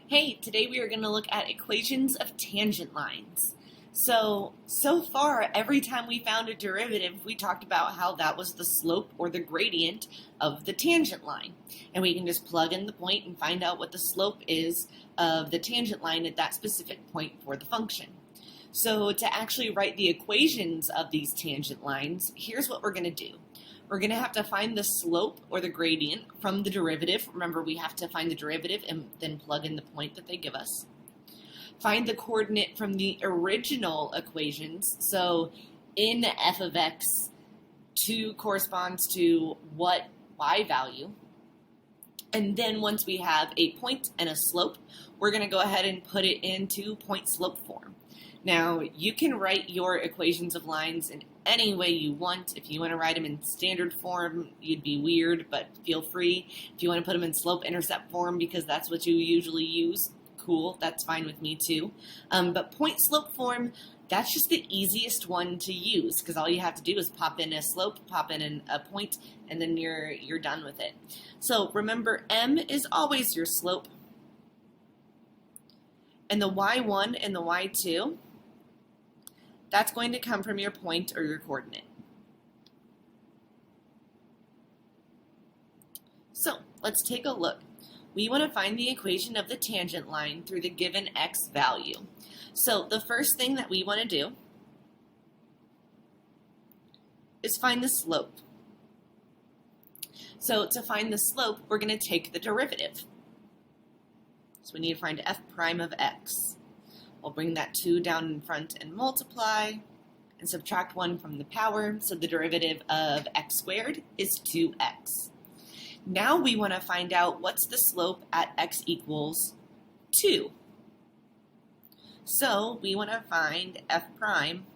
Hey, today we are going to look at equations of tangent lines. So far, every time we found a derivative, we talked about how that was the slope or the gradient of the tangent line. And we can just plug in the point and find out what the slope is of the tangent line at that specific point for the function. So to actually write the equations of these tangent lines, here's what we're going to do. We're going to have to find the slope or the gradient from the derivative. Remember, we have to find the derivative and then plug in the point that they give us. Find the coordinate from the original equations. So in f of x, 2 corresponds to what y value. And then once we have a point and a slope, we're going to go ahead and put it into point-slope form. Now, you can write your equations of lines in any way you want. If you want to write them in standard form, you'd be weird, but feel free. If you want to put them in slope-intercept form because that's what you usually use, cool, that's fine with me too. But point-slope form, that's just the easiest one to use because all you have to do is pop in a slope, pop in a point, and then you're done with it. So remember, m is always your slope, and the y1 and the y2, that's going to come from your point or your coordinate. So let's take a look. We want to find the equation of the tangent line through the given x value. So the first thing that we want to do is find the slope. So to find the slope, we're going to take the derivative. So we need to find f prime of x. We'll bring that 2 down in front and multiply and subtract 1 from the power. So the derivative of x squared is 2x. Now we want to find out what's the slope at x equals 2. So we want to find f prime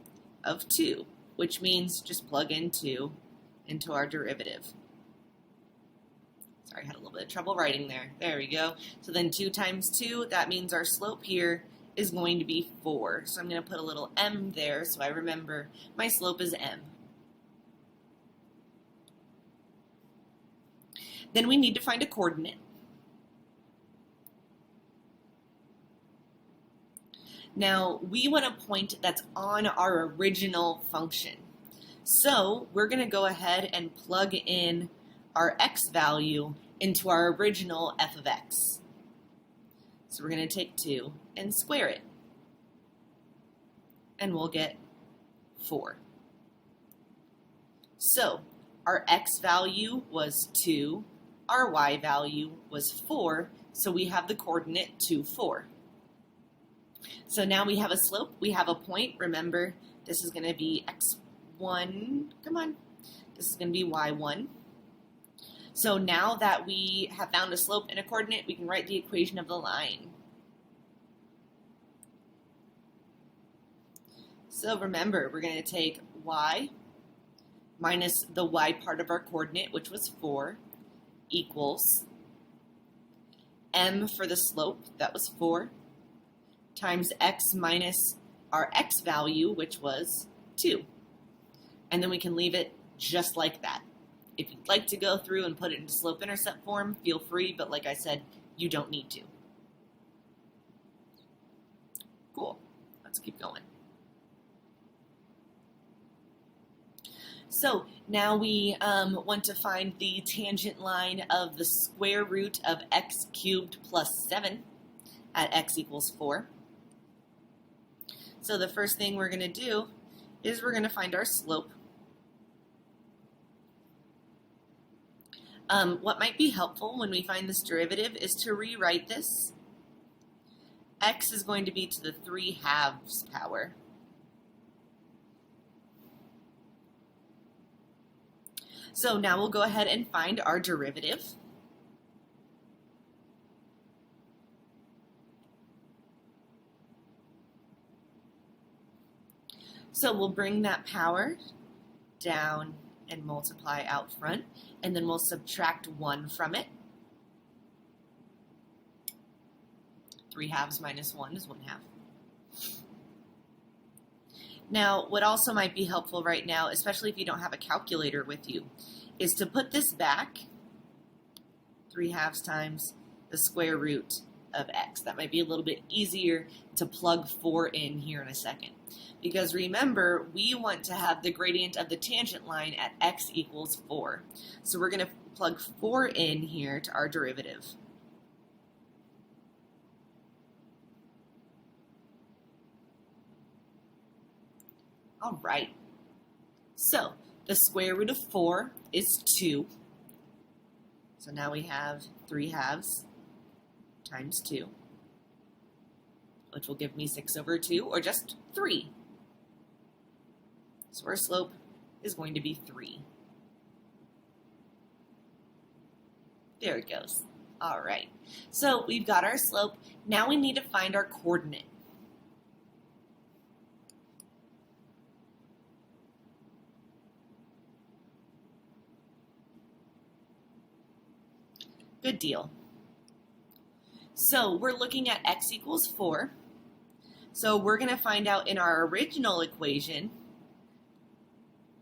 of 2, which means just plug in 2 into our derivative. Sorry, I had a little bit of trouble writing there. There we go. So then 2 times 2, that means our slope here is going to be 4. So I'm going to put a little m there so I remember my slope is m. Then we need to find a coordinate. Now we want a point that's on our original function. So we're going to go ahead and plug in our x value into our original f of x. So we're going to take 2 and square it. And we'll get 4. So our x value was 2, our y value was 4, so we have the coordinate 2, 4. So now we have a slope, we have a point. Remember, this is going to be x1, come on, this is going to be y1. So now that we have found a slope and a coordinate, we can write the equation of the line. So remember, we're going to take y minus the y part of our coordinate, which was 4, equals m for the slope, that was 4, times x minus our x value, which was 2. And then we can leave it just like that. If you'd like to go through and put it into slope-intercept form, feel free, but like I said, you don't need to. Cool. Let's keep going. So now we want to find the tangent line of the square root of x cubed plus 7 at x equals 4. So the first thing we're going to do is we're going to find our slope. What might be helpful when we find this derivative is to rewrite this. X is going to be to the 3/2 power. So now we'll go ahead and find our derivative. So we'll bring that power down and multiply out front, and then we'll subtract 1 from it. 3/2 minus 1 is 1/2. Now, what also might be helpful right now, especially if you don't have a calculator with you, is to put this back, 3/2 times the square root of x. That might be a little bit easier to plug 4 in here in a second. Because remember, we want to have the gradient of the tangent line at x equals 4. So we're going to plug 4 in here to our derivative. All right. So the square root of 4 is 2. So now we have 3/2 times 2, which will give me 6/2, or just 3. So our slope is going to be 3. There it goes. All right. So we've got our slope. Now we need to find our coordinate. Good deal. So we're looking at x equals 4. So we're going to find out in our original equation,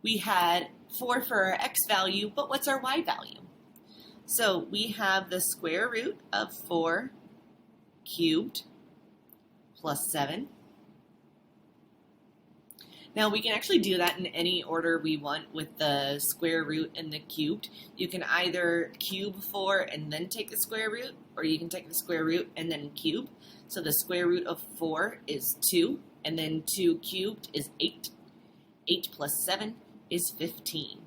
we had 4 for our x value, but what's our y value? So we have the square root of 4 cubed plus 7. Now we can actually do that in any order we want with the square root and the cubed. You can either cube 4 and then take the square root, or you can take the square root and then cube. So the square root of 4 is 2, and then 2 cubed is 8. 8 plus 7 is 15.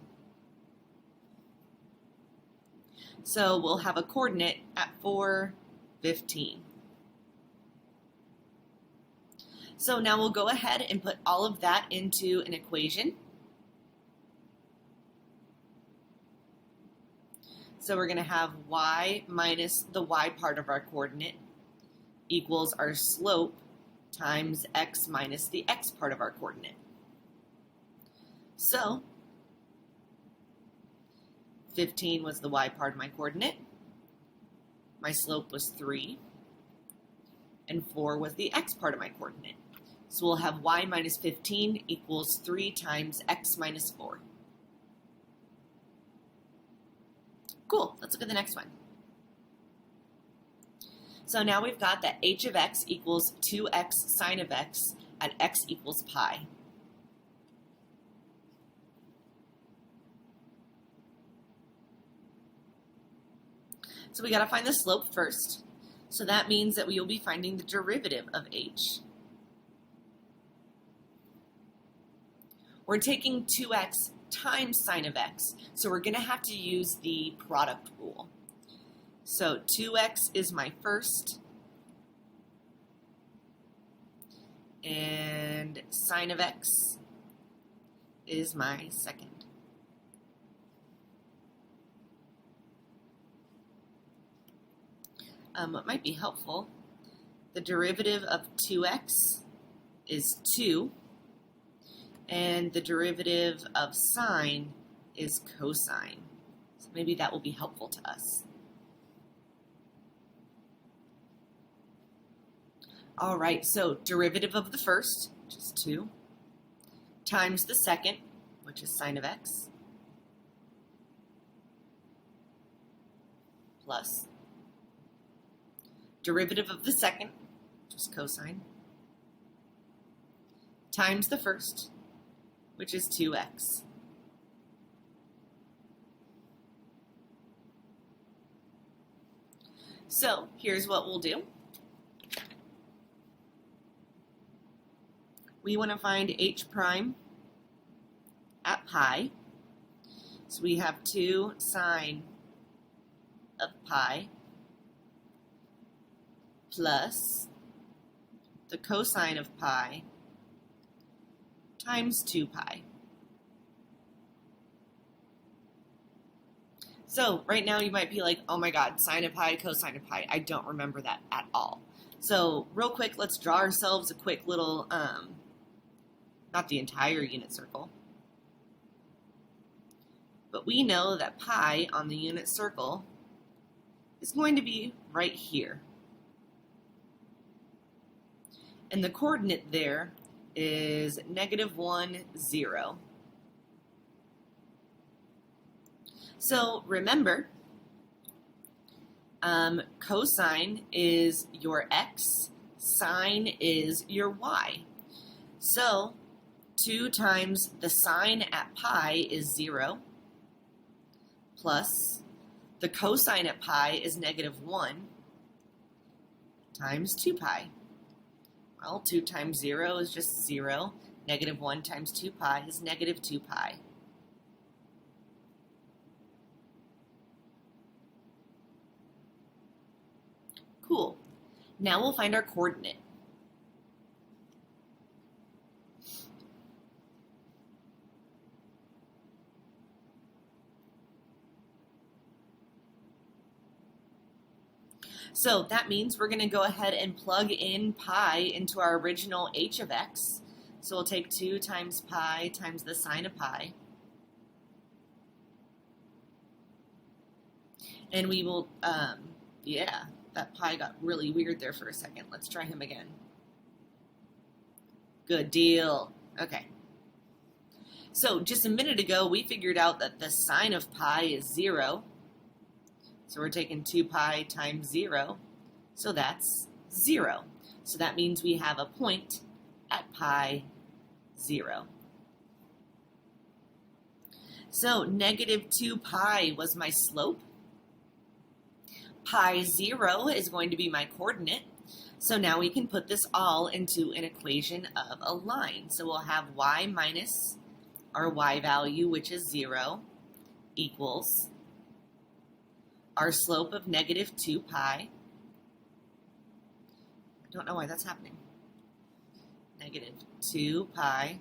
So we'll have a coordinate at 4, 15. So now we'll go ahead and put all of that into an equation. So we're going to have y minus the y part of our coordinate equals our slope times x minus the x part of our coordinate. So 15 was the y part of my coordinate. My slope was 3. And 4 was the x part of my coordinate. So we'll have y minus 15 equals 3 times x minus 4. Cool, let's look at the next one. So now we've got that h of x equals 2x sine of x at x equals pi. So we got to find the slope first. So that means that we will be finding the derivative of h. We're taking 2x times sine of x, so we're going to have to use the product rule. So 2x is my first, and sine of x is my second. What might be helpful, the derivative of 2x is 2, and the derivative of sine is cosine. So maybe that will be helpful to us. All right, so derivative of the first, which is 2, times the second, which is sine of x, plus derivative of the second, which is cosine, times the first, which is 2x. So here's what we'll do. We want to find h prime at pi. So we have 2 sine of pi plus the cosine of pi times 2 pi. So right now you might be like, oh my god, sine of pi, cosine of pi. I don't remember that at all. So real quick, let's draw ourselves a quick little, not the entire unit circle, but we know that pi on the unit circle is going to be right here. And the coordinate there is -1, 0. So remember Cosine is your x, sine is your y. So 2 times the sine at pi is 0, plus the cosine at pi is -1 times 2 pi. Well, 2 times 0 is just 0. -1 times 2 pi is -2 pi. Cool. Now we'll find our coordinate. So that means we're going to go ahead and plug in pi into our original h of x. So we'll take 2 times pi times the sine of pi. And we will, yeah, that pi got really weird there for a second. Let's try him again. Good deal. Okay. So just a minute ago, we figured out that the sine of pi is 0. So we're taking 2 pi times 0. So that's 0. So that means we have a point at pi 0. So -2 pi was my slope. Pi 0 is going to be my coordinate. So now we can put this all into an equation of a line. So we'll have y minus our y value, which is 0, equals our slope of -2 pi. I don't know why that's happening. -2 pi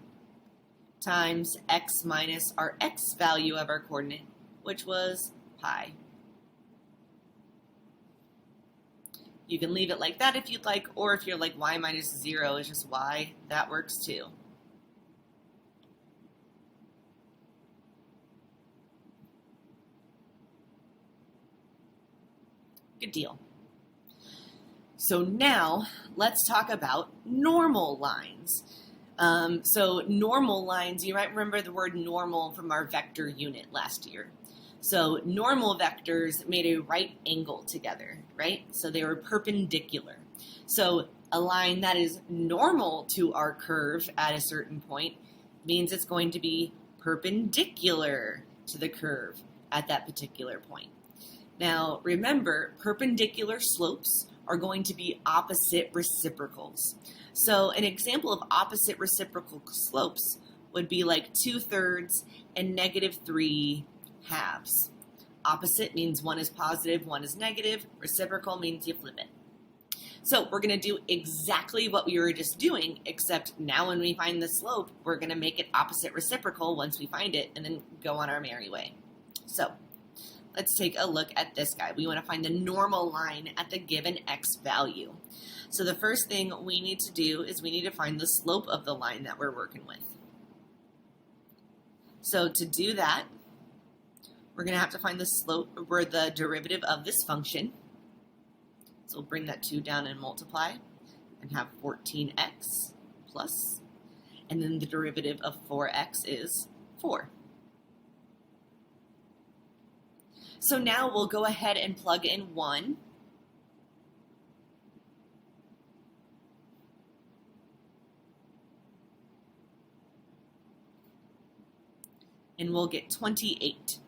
times x minus our x value of our coordinate, which was pi. You can leave it like that if you'd like, or if you're like y minus 0 is just y, that works too. Good deal. So now let's talk about normal lines. So normal lines, you might remember the word normal from our vector unit last year. So normal vectors made a right angle together, right? So they were perpendicular. So a line that is normal to our curve at a certain point means it's going to be perpendicular to the curve at that particular point. Now remember, perpendicular slopes are going to be opposite reciprocals. So an example of opposite reciprocal slopes would be like 2/3 and -3 halves. Opposite means one is positive, one is negative. Reciprocal means you flip it. So we're going to do exactly what we were just doing, except now when we find the slope, we're going to make it opposite reciprocal once we find it and then go on our merry way. So let's take a look at this guy. We want to find the normal line at the given x value. So the first thing we need to do is we need to find the slope of the line that we're working with. So to do that, we're going to have to find the slope, or the derivative of this function. So we'll bring that 2 down and multiply and have 14x plus, and then the derivative of 4x is 4. So now we'll go ahead and plug in 1. And we'll get 28.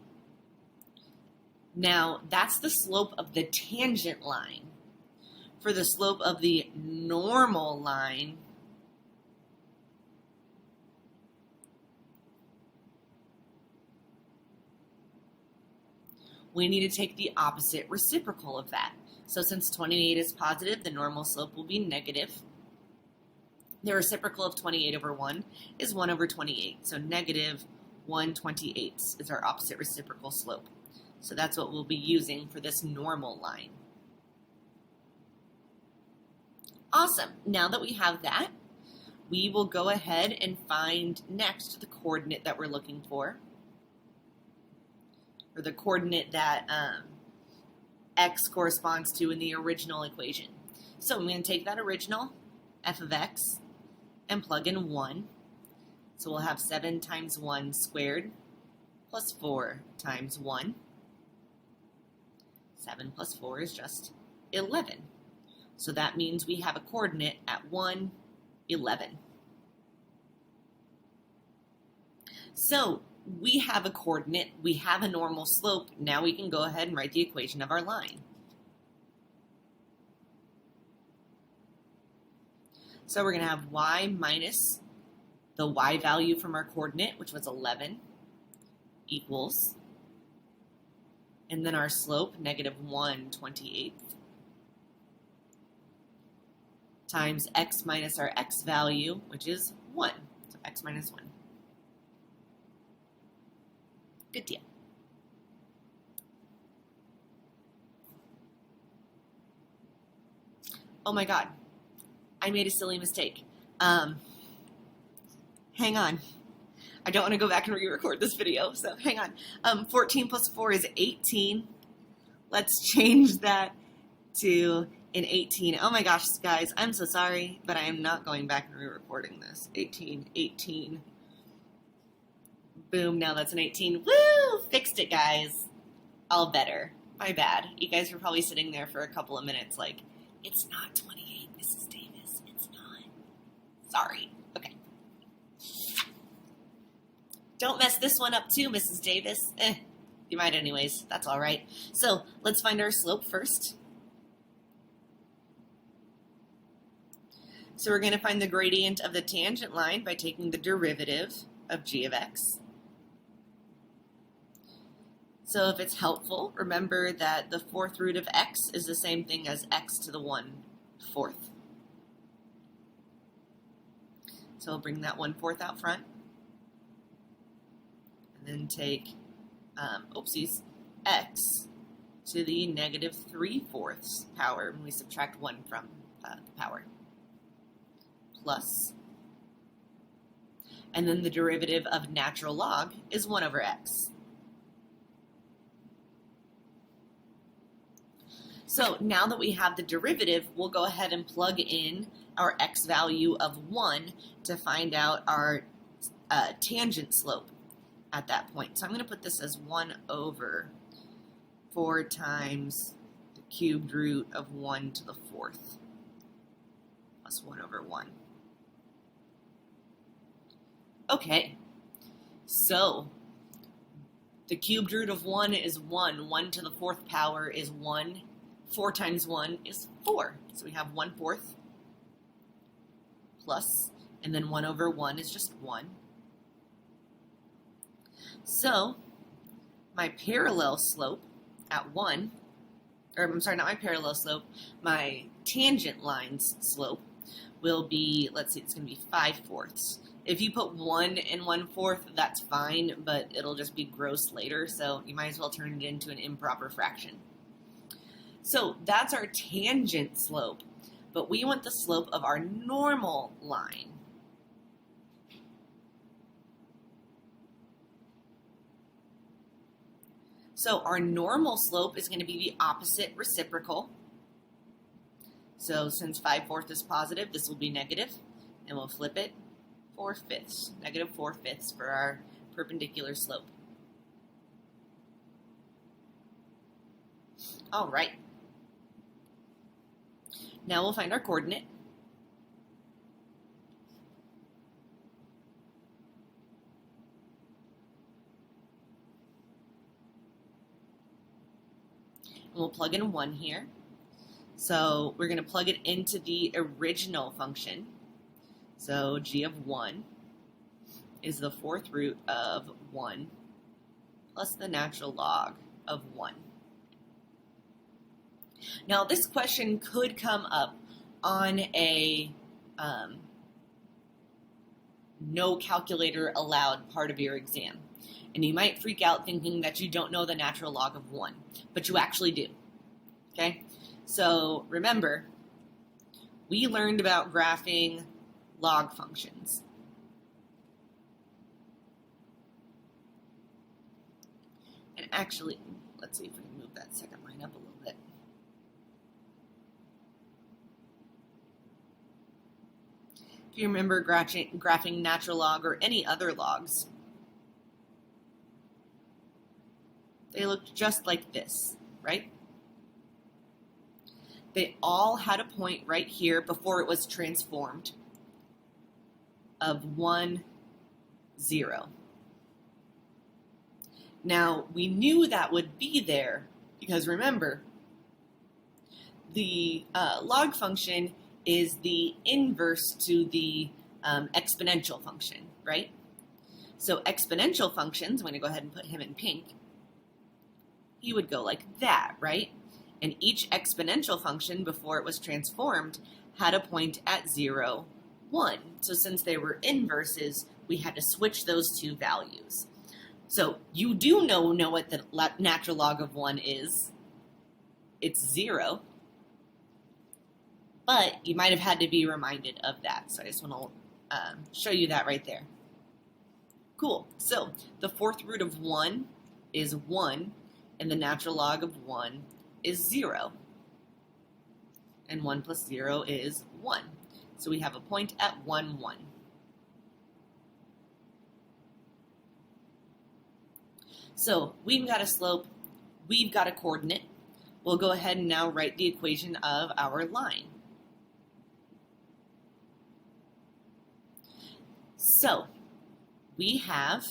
Now, that's the slope of the tangent line. For the slope of the normal line, we need to take the opposite reciprocal of that. So since 28 is positive, the normal slope will be negative. The reciprocal of 28 over 1 is 1 over 28. So -1/28 is our opposite reciprocal slope. So that's what we'll be using for this normal line. Awesome. Now that we have that, we will go ahead and find next the coordinate that we're looking for, or the coordinate that x corresponds to in the original equation. So I'm going to take that original, f of x, and plug in 1. So we'll have 7 times 1 squared plus 4 times 1. 7 plus 4 is just 11. So that means we have a coordinate at 1, 11. So we have a coordinate, we have a normal slope. Now we can go ahead and write the equation of our line. So we're going to have y minus the y value from our coordinate, which was 11, equals, and then our slope, negative 1/28, times x minus our x value, which is 1. So x minus 1. Good deal. Oh my God, I made a silly mistake. Hang on. I don't want to go back and re-record this video, so hang on. 14 plus 4 is 18. Let's change that to an 18. Oh my gosh, guys, I'm so sorry, but I am not going back and re-recording this. 18. Boom, now that's an 18. Woo! Fixed it, guys. All better. My bad. You guys were probably sitting there for a couple of minutes like, it's not 28, Mrs. Davis. It's not. Sorry. Okay. Don't mess this one up too, Mrs. Davis. You might anyways. That's all right. So let's find our slope first. So we're going to find the gradient of the tangent line by taking the derivative of g of x. So if it's helpful, remember that the fourth root of x is the same thing as x to the 1/4. So we'll bring that 1/4 out front. And then take, x to the negative 3/4 power when we subtract 1 from the power. Plus, and then the derivative of natural log is 1 over x. So now that we have the derivative, we'll go ahead and plug in our x value of 1 to find out our tangent slope at that point. So I'm going to put this as 1 over 4 times the cubed root of 1 to the 4th plus 1 over 1. Okay, so the cubed root of 1 is 1. 1 to the 4th power is 1. 4 times 1 is 4. So we have 1/4 plus, and then 1 over 1 is just 1. So my parallel slope at 1, or I'm sorry, not my parallel slope, my tangent line's slope will be, let's see, it's going to be 5/4. If you put 1 and 1/4, that's fine, but it'll just be gross later, so you might as well turn it into an improper fraction. So that's our tangent slope, but we want the slope of our normal line. So our normal slope is going to be the opposite reciprocal. So since 5/4 is positive, this will be negative, and we'll flip it 4/5, negative 4/5 for our perpendicular slope. All right. Now we'll find our coordinate. And we'll plug in 1 here. So we're going to plug it into the original function. So g of 1 is the 4th root of 1 plus the natural log of 1. Now this question could come up on a no calculator allowed part of your exam. And you might freak out thinking that you don't know the natural log of 1, but you actually do. Okay? So remember, we learned about graphing log functions. And actually, let's see if we can move that second line up a little bit. If you remember graphing natural log or any other logs, they look just like this, right? they all had a point right here before it was transformed of 1, 0. Now, we knew that would be there because remember, the log function is the inverse to the exponential function, right? So exponential functions, I'm going to go ahead and put him in pink, he would go like that, right? And each exponential function before it was transformed had a point at 0, 1. So since they were inverses, we had to switch those two values. So you do know what the natural log of 1 is. It's 0. But you might have had to be reminded of that. So I just want to show you that right there. Cool. So the fourth root of 1 is 1, and the natural log of 1 is 0. And 1 plus 0 is 1. So we have a point at 1, 1. So we've got a slope, we've got a coordinate. We'll go ahead and now write the equation of our line. So we have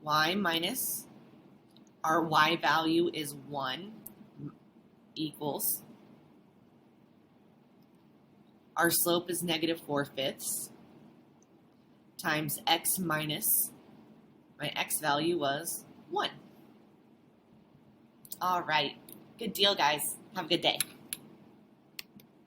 y minus our y value is 1 equals our slope is -4/5 times x minus my x value was 1. All right. Good deal, guys. Have a good day.